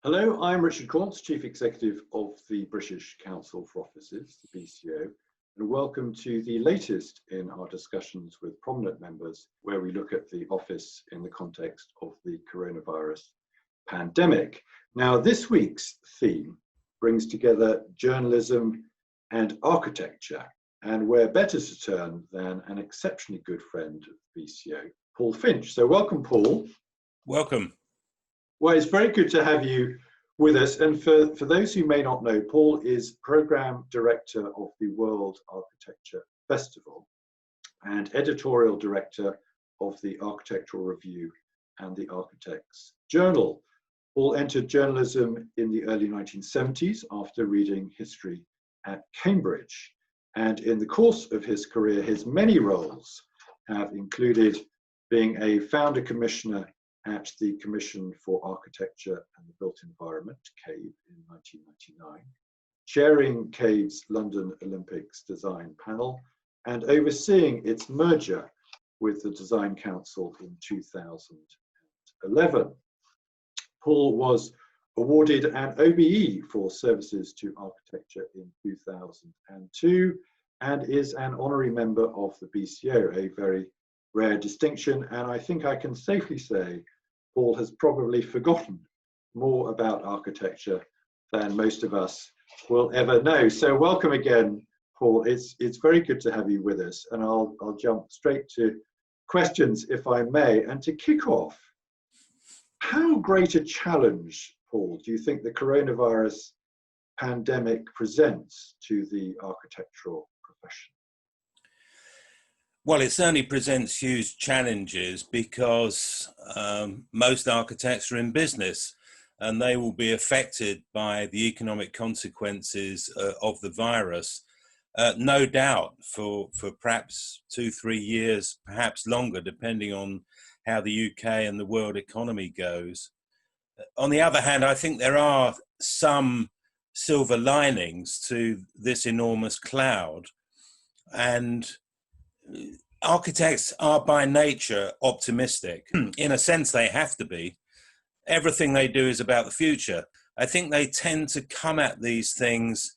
Hello, I'm Richard Kauntze, Chief Executive of the British Council for Offices, the BCO, and welcome to the latest in our discussions with prominent members, where we look at the office in the context of the coronavirus pandemic. Now, this week's theme brings together journalism and architecture, and where better to turn than an exceptionally good friend of the BCO, Paul Finch. So welcome, Paul. Welcome. Well, it's very good to have you with us. And for those who may not know, Paul is Programme Director of the World Architecture Festival and Editorial Director of the Architectural Review and the Architects Journal. Paul entered journalism in the early 1970s after reading history at Cambridge. And in the course of his career, his many roles have included being a founder commissioner at the Commission for Architecture and the Built Environment, CABE, in 1999, chairing CABE's London Olympics Design Panel, and overseeing its merger with the Design Council in 2011. Paul was awarded an OBE for services to architecture in 2002, and is an honorary member of the BCO, a very rare distinction, and I think I can safely say Paul has probably forgotten more about architecture than most of us will ever know. So welcome again, Paul. It's very good to have you with us, and I'll jump straight to questions if I may. And to kick off, how great a challenge, Paul, do you think the coronavirus pandemic presents to the architectural profession? Well, it certainly presents huge challenges because most architects are in business and they will be affected by the economic consequences of the virus, no doubt for perhaps 2-3 years, perhaps longer, depending on how the UK and the world economy goes. On the other hand, I think there are some silver linings to this enormous cloud, and architects are by nature optimistic. In a sense, they have to be. Everything they do is about the future. I think they tend to come at these things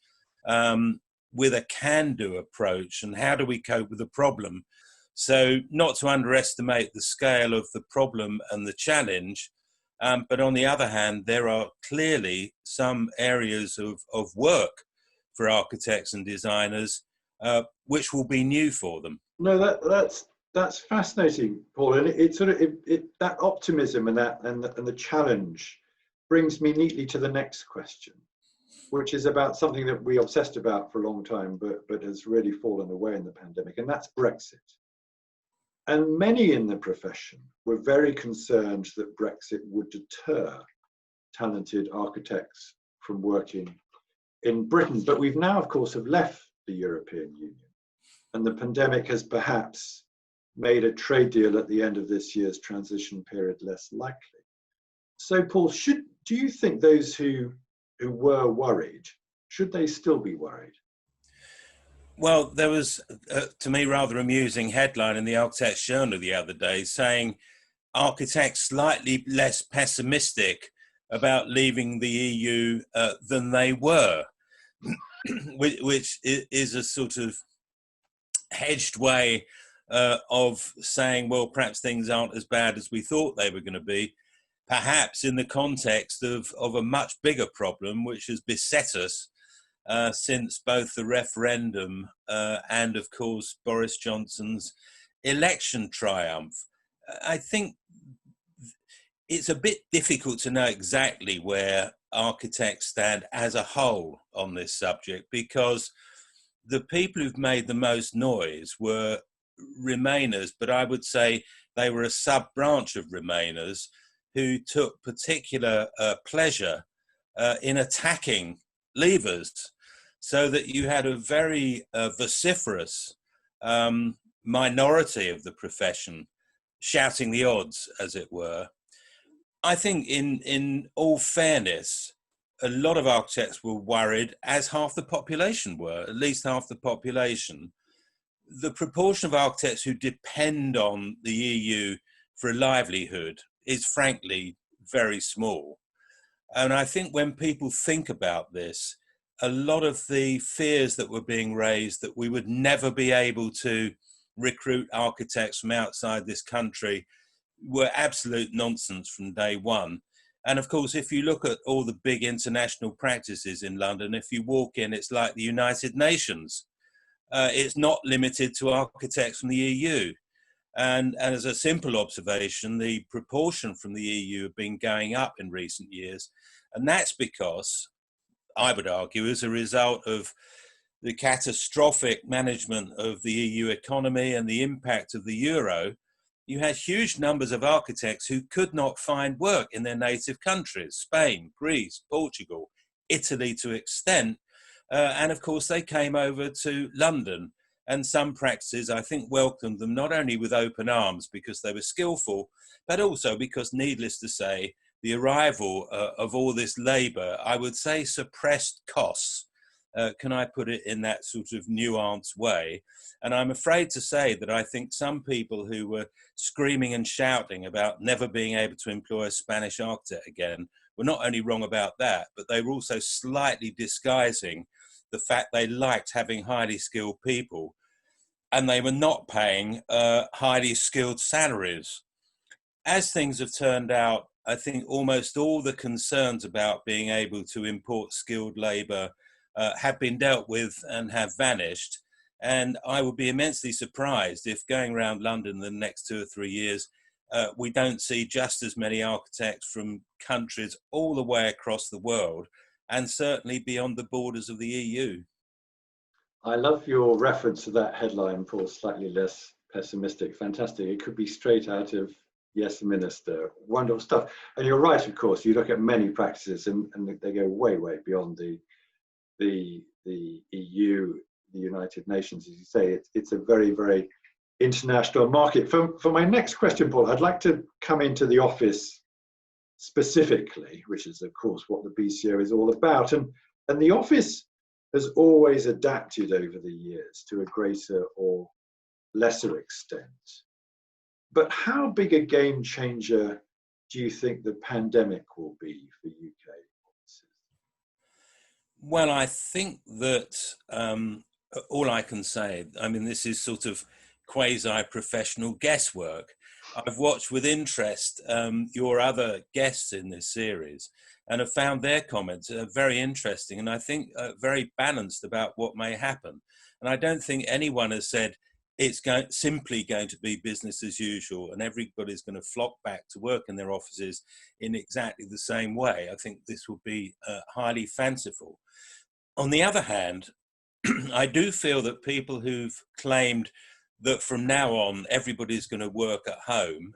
with a can-do approach, and how do we cope with the problem? So not to underestimate the scale of the problem and the challenge, but on the other hand, there are clearly some areas of work for architects and designers which will be new for them. No, that's fascinating, Paul, and that optimism and the challenge brings me neatly to the next question, which is about something that we obsessed about for a long time, but has really fallen away in the pandemic, and that's Brexit. And many in the profession were very concerned that Brexit would deter talented architects from working in Britain. But we've now, of course, have left the European Union, and the pandemic has perhaps made a trade deal at the end of this year's transition period less likely. So, Paul, do you think those who were worried, should they still be worried? Well, there was, to me, rather amusing headline in the Architects Journal the other day saying architects slightly less pessimistic about leaving the EU than they were, which is a sort of hedged way of saying, well, perhaps things aren't as bad as we thought they were going to be, perhaps in the context of a much bigger problem which has beset us since both the referendum and, of course, Boris Johnson's election triumph. I think it's a bit difficult to know exactly where architects stand as a whole on this subject, because the people who've made the most noise were Remainers, but I would say they were a sub-branch of Remainers who took particular pleasure in attacking Leavers, so that you had a very vociferous minority of the profession shouting the odds, as it were. I think in all fairness, a lot of architects were worried, as half the population were, at least half the population. The proportion of architects who depend on the EU for a livelihood is frankly very small. And I think when people think about this, a lot of the fears that were being raised that we would never be able to recruit architects from outside this country were absolute nonsense from day one. And of course, if you look at all the big international practices in London, if you walk in, it's like the United Nations. It's not limited to architects from the EU. And as a simple observation, the proportion from the EU have been going up in recent years. And that's because, I would argue, as a result of the catastrophic management of the EU economy and the impact of the euro, you had huge numbers of architects who could not find work in their native countries, Spain, Greece, Portugal, Italy to extent. And of course, they came over to London. And some practices, I think, welcomed them not only with open arms because they were skillful, but also because, needless to say, the arrival of all this labour, I would say, suppressed costs. Can I put it in that sort of nuanced way? And I'm afraid to say that I think some people who were screaming and shouting about never being able to employ a Spanish architect again were not only wrong about that, but they were also slightly disguising the fact they liked having highly skilled people, and they were not paying highly skilled salaries. As things have turned out, I think almost all the concerns about being able to import skilled labour have been dealt with and have vanished. And I would be immensely surprised if going around London in the next 2 or 3 years, we don't see just as many architects from countries all the way across the world, and certainly beyond the borders of the EU. I love your reference to that headline, Paul, slightly less pessimistic. Fantastic. It could be straight out of Yes Minister. Wonderful stuff. And you're right, of course, you look at many practices and they go way, way beyond the EU, the United Nations. As you say, it's a very, very international market. For my next question, Paul, I'd like to come into the office specifically, which is, of course, what the BCO is all about. And the office has always adapted over the years to a greater or lesser extent. But how big a game changer do you think the pandemic will be for UK offices? Well, I think that all I can say, I mean, this is sort of quasi-professional guesswork. I've watched with interest your other guests in this series and have found their comments very interesting and I think very balanced about what may happen. And I don't think anyone has said it's simply going to be business as usual and everybody's going to flock back to work in their offices in exactly the same way. I think this will be highly fanciful. On the other hand, I do feel that people who've claimed that from now on everybody's going to work at home,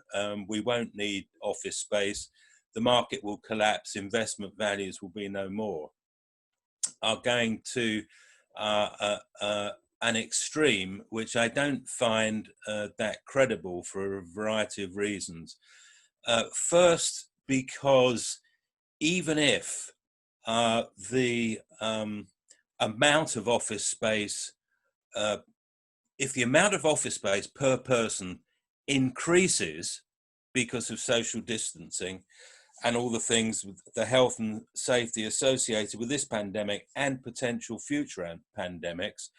we won't need office space, the market will collapse, investment values will be no more, are going to an extreme which I don't find that credible for a variety of reasons. First, because even if the amount of office space, if the amount of office space per person increases because of social distancing and all the things, the health and safety associated with this pandemic and potential future pandemics,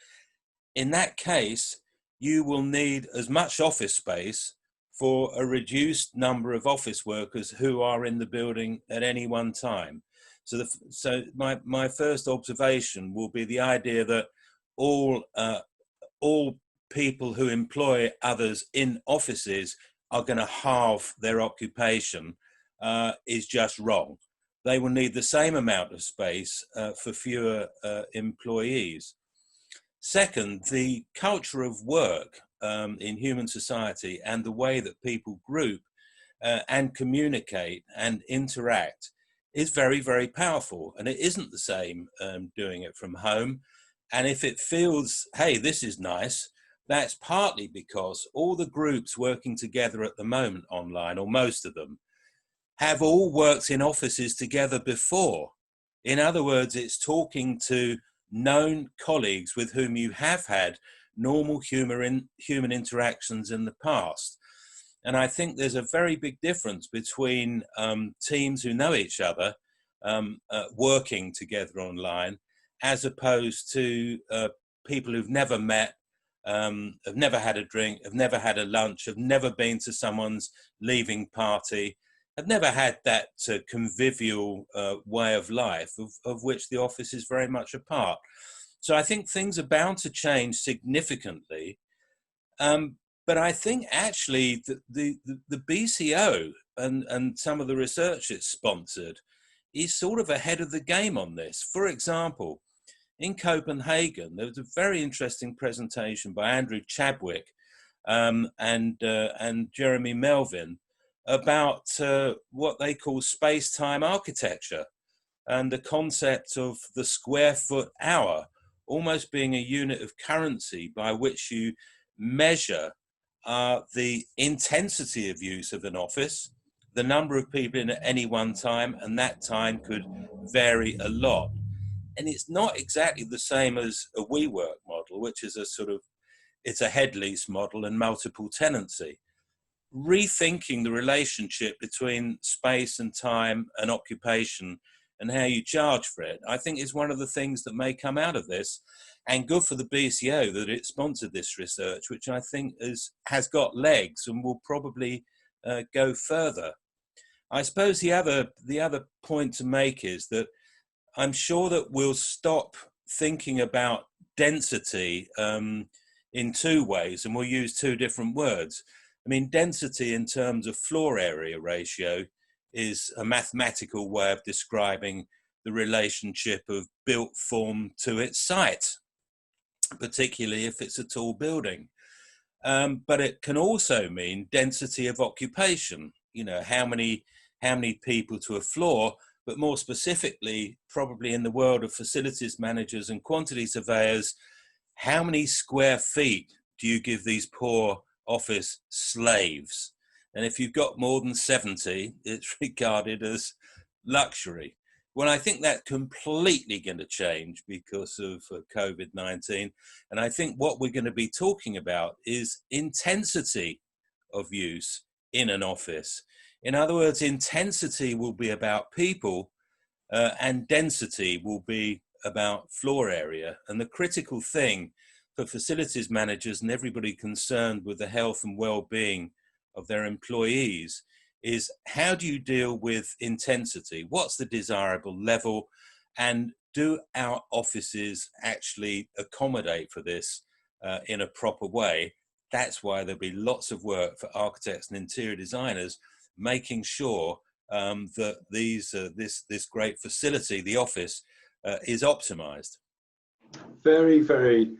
in that case, you will need as much office space for a reduced number of office workers who are in the building at any one time. So my first observation will be the idea that all people who employ others in offices are going to halve their occupation is just wrong. They will need the same amount of space for fewer employees. Second, the culture of work in human society and the way that people group and communicate and interact is very, very powerful. And it isn't the same doing it from home. And if it feels, hey, this is nice, that's partly because all the groups working together at the moment online, or most of them, have all worked in offices together before. In other words, it's talking to known colleagues with whom you have had normal human interactions in the past. And I think there's a very big difference between teams who know each other working together online, as opposed to people who've never met, have never had a drink, have never had a lunch, have never been to someone's leaving party, have never had that convivial way of life of which the office is very much a part. So I think things are bound to change significantly. But I think actually the BCO and some of the research it's sponsored is sort of ahead of the game on this. For example, in Copenhagen, there was a very interesting presentation by Andrew Chadwick and Jeremy Melvin about what they call space-time architecture and the concept of the square foot hour almost being a unit of currency by which you measure the intensity of use of an office, the number of people in at any one time, and that time could vary a lot. And it's not exactly the same as a WeWork model, which is it's a head lease model and multiple tenancy. Rethinking the relationship between space and time and occupation and how you charge for it, I think is one of the things that may come out of this, and good for the BCO that it sponsored this research, which I think has got legs and will probably go further. I suppose the other point to make is that I'm sure that we'll stop thinking about density in two ways, and we'll use two different words. I mean, density in terms of floor area ratio is a mathematical way of describing the relationship of built form to its site, particularly if it's a tall building. But it can also mean density of occupation, you know, how many people to a floor, but more specifically, probably in the world of facilities managers and quantity surveyors, how many square feet do you give these poor office slaves? And if you've got more than 70, it's regarded as luxury. Well, I think that's completely going to change because of COVID-19. And I think what we're going to be talking about is intensity of use in an office. In other words, intensity will be about people and density will be about floor area. And the critical thing for facilities managers and everybody concerned with the health and well-being of their employees is, how do you deal with intensity? What's the desirable level? And do our offices actually accommodate for this in a proper way? That's why there'll be lots of work for architects and interior designers, making sure that this great facility, the office, is optimized. Very, very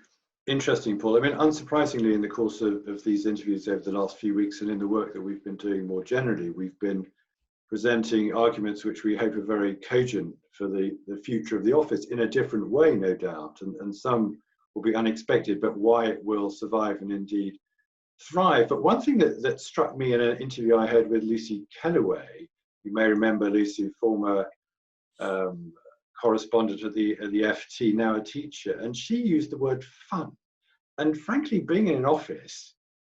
interesting, Paul. I mean, unsurprisingly, in the course of these interviews over the last few weeks and in the work that we've been doing more generally, we've been presenting arguments which we hope are very cogent for the future of the office in a different way, no doubt. And some will be unexpected, but why it will survive and indeed thrive. But one thing that struck me in an interview I heard with Lucy Kellaway, you may remember Lucy, former correspondent at the FT, now a teacher, and she used the word fun. And frankly, being in an office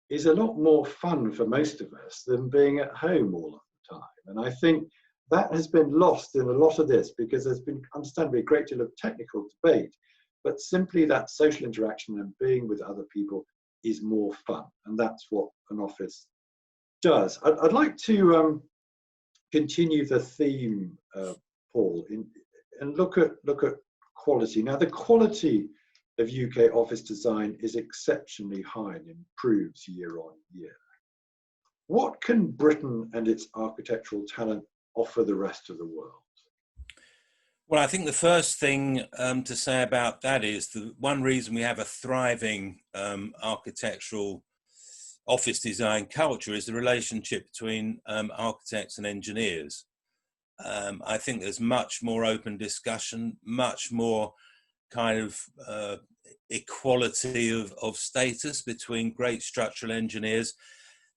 is a lot more fun for most of us than being at home all of the time. And I think that has been lost in a lot of this because there's been understandably a great deal of technical debate, but simply that social interaction and being with other people is more fun. And that's what an office does. I'd like to continue the theme, Paul, and look at quality. Now, the quality of UK office design is exceptionally high and improves year on year. What can Britain and its architectural talent offer the rest of the world? Well, I think the first thing to say about that is the one reason we have a thriving architectural office design culture is the relationship between architects and engineers. I think there's much more open discussion, much more kind of equality of status between great structural engineers,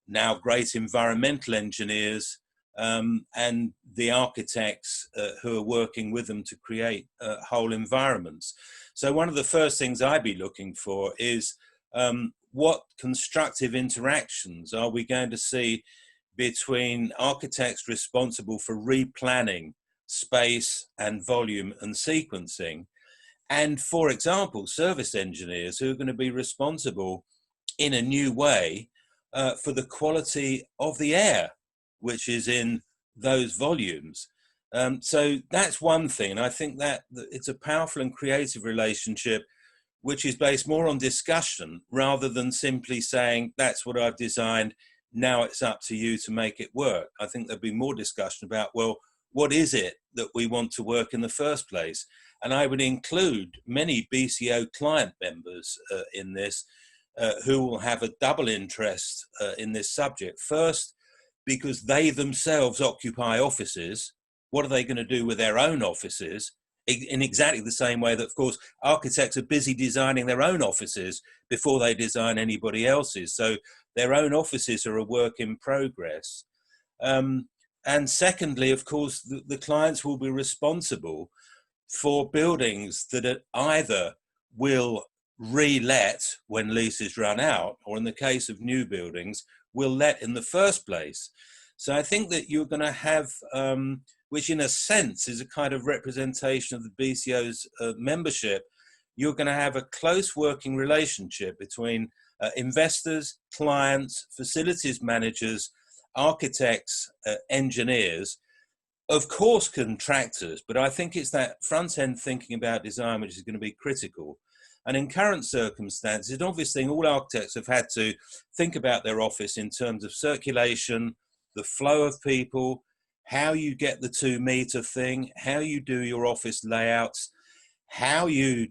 now great environmental engineers, and the architects who are working with them to create whole environments. So one of the first things I'd be looking for is what constructive interactions are we going to see between architects responsible for replanning space and volume and sequencing. And for example, service engineers who are going to be responsible in a new way for the quality of the air, which is in those volumes. So that's one thing. And I think that it's a powerful and creative relationship, which is based more on discussion rather than simply saying, that's what I've designed, now it's up to you to make it work. I think there'll be more discussion about, well, what is it that we want to work in the first place? And I would include many BCO client members in this, who will have a double interest in this subject. First, because they themselves occupy offices. What are they going to do with their own offices? In exactly the same way that, of course, architects are busy designing their own offices before they design anybody else's. So their own offices are a work in progress. And secondly, of course, the clients will be responsible for buildings that either will re-let when leases run out, or in the case of new buildings, will let in the first place. So I think that you're going to have, which in a sense is a kind of representation of the BCO's membership, you're going to have a close working relationship between investors, clients, facilities managers, architects, engineers, of course contractors, but I think it's that front end thinking about design which is going to be critical. And in current circumstances, an obvious thing, all architects have had to think about their office in terms of circulation, the flow of people, how you get the 2 meter thing, how you do your office layouts, how you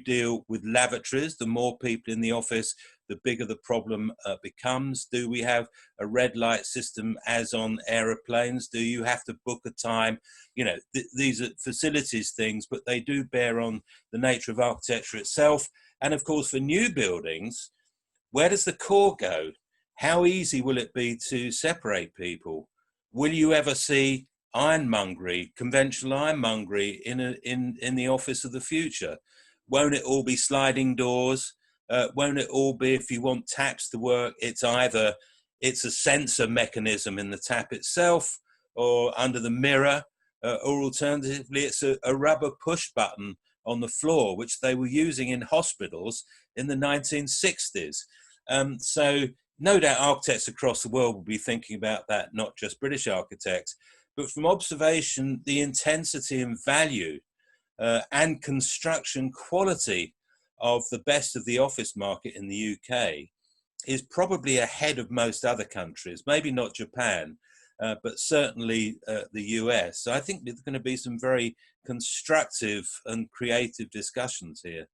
deal with lavatories. The more people in the office, the bigger the problem becomes. Do we have a red light system as on aeroplanes? Do you have to book a time? You know, these are facilities things, but they do bear on the nature of architecture itself. And of course, for new buildings, where does the core go? How easy will it be to separate people? Will you ever see ironmongery, conventional ironmongery in the office of the future? Won't it all be sliding doors? Won't it all be, if you want taps to work, it's either it's a sensor mechanism in the tap itself or under the mirror, or alternatively it's a rubber push button on the floor, which they were using in hospitals in the 1960s. So no doubt architects across the world will be thinking about that, not just British architects, but from observation, the intensity and value and construction quality of the best of the office market in the UK is probably ahead of most other countries, maybe not Japan, but certainly the US. So I think there's going to be some very constructive and creative discussions here.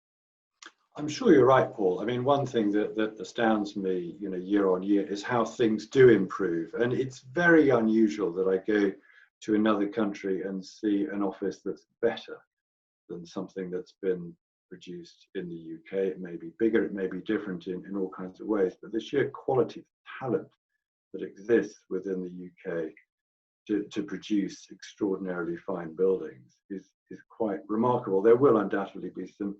I'm sure you're right, Paul. I mean, one thing that astounds me, you know, year on year is how things do improve. And it's very unusual that I go to another country and see an office that's better than something that's been produced in the UK. It may be bigger, it may be different in all kinds of ways, but the sheer quality of talent that exists within the UK to produce extraordinarily fine buildings is quite remarkable. There will undoubtedly be some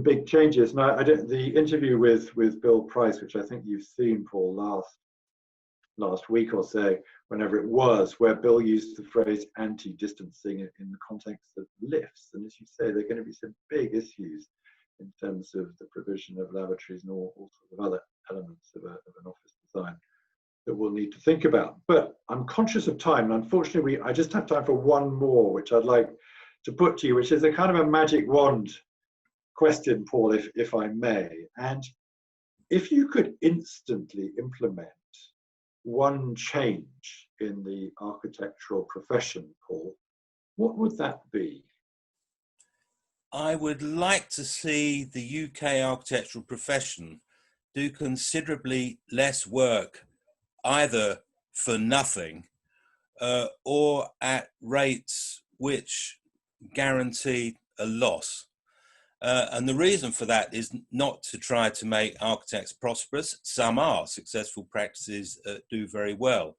big changes. Now, the interview with Bill Price, which I think you've seen, Paul, last week or so, whenever it was, where Bill used the phrase anti-distancing in the context of lifts. And as you say, there are going to be some big issues in terms of the provision of lavatories and all sorts of other elements of an office design that we'll need to think about. But I'm conscious of time, and unfortunately, I just have time for one more, which I'd like to put to you, which is a kind of a magic wand question, Paul, if I may. And if you could instantly implement one change in the architectural profession, Paul, what would that be? I would like to see the UK architectural profession do considerably less work, either for nothing or at rates which guarantee a loss. And the reason for that is not to try to make architects prosperous. Some are. Successful practices do very well.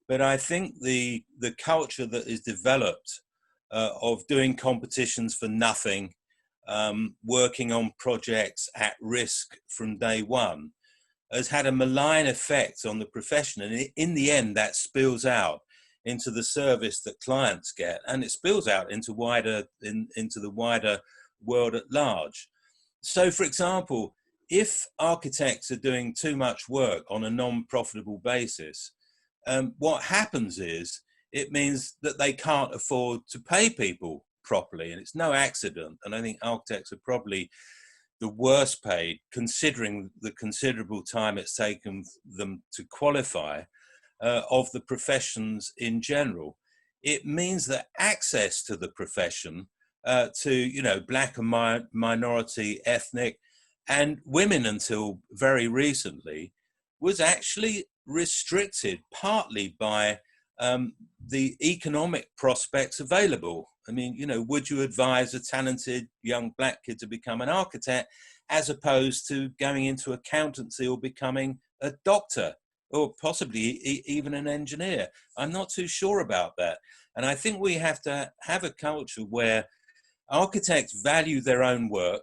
But I think the culture that is developed of doing competitions for nothing, working on projects at risk from day one, has had a malign effect on the profession. And in the end, that spills out into the service that clients get, and it spills out into into the wider world at large. So, for example, if architects are doing too much work on a non-profitable basis, what happens is it means that they can't afford to pay people properly, and it's no accident. And I think architects are probably the worst paid, considering the considerable time it's taken them to qualify, of the professions in general. It means that access to the profession, to black and minority, ethnic, and women until very recently, was actually restricted partly by the economic prospects available. I mean, would you advise a talented young black kid to become an architect as opposed to going into accountancy or becoming a doctor or possibly even an engineer? I'm not too sure about that. And I think we have to have a culture where architects value their own work,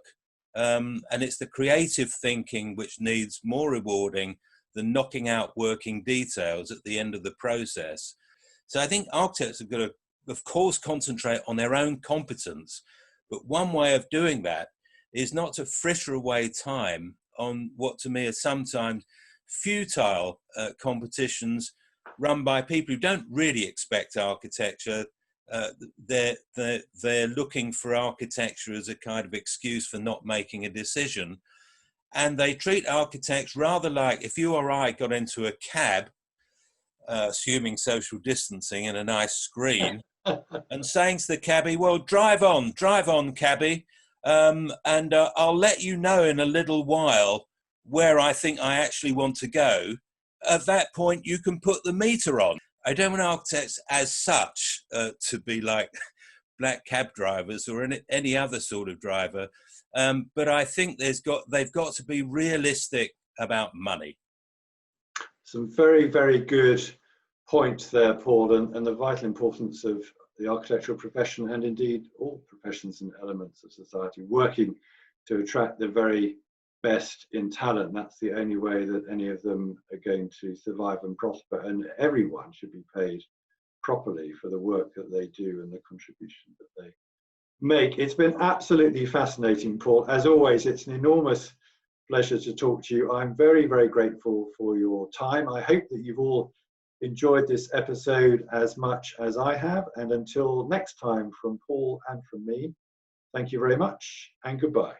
and it's the creative thinking which needs more rewarding than knocking out working details at the end of the process. So I think architects have got to, of course, concentrate on their own competence. But one way of doing that is not to fritter away time on what to me are sometimes futile competitions run by people who don't really expect architecture. They're looking for architecture as a kind of excuse for not making a decision. And they treat architects rather like if you or I got into a cab, assuming social distancing and a nice screen, and saying to the cabbie, well, drive on, cabbie, and I'll let you know in a little while where I think I actually want to go. At that point, you can put the meter on. I don't want architects as such to be like black cab drivers or any other sort of driver. But I think they've got to be realistic about money. Some very, very good points there, Paul, and the vital importance of the architectural profession and indeed all professions and elements of society working to attract the very best in talent. That's the only way that any of them are going to survive and prosper, and everyone should be paid properly for the work that they do and the contribution that they make. It's been absolutely fascinating, Paul. As always, it's an enormous pleasure to talk to you. I'm very, very grateful for your time. I hope that you've all enjoyed this episode as much as I have. And until next time, from Paul and from me, thank you very much and goodbye.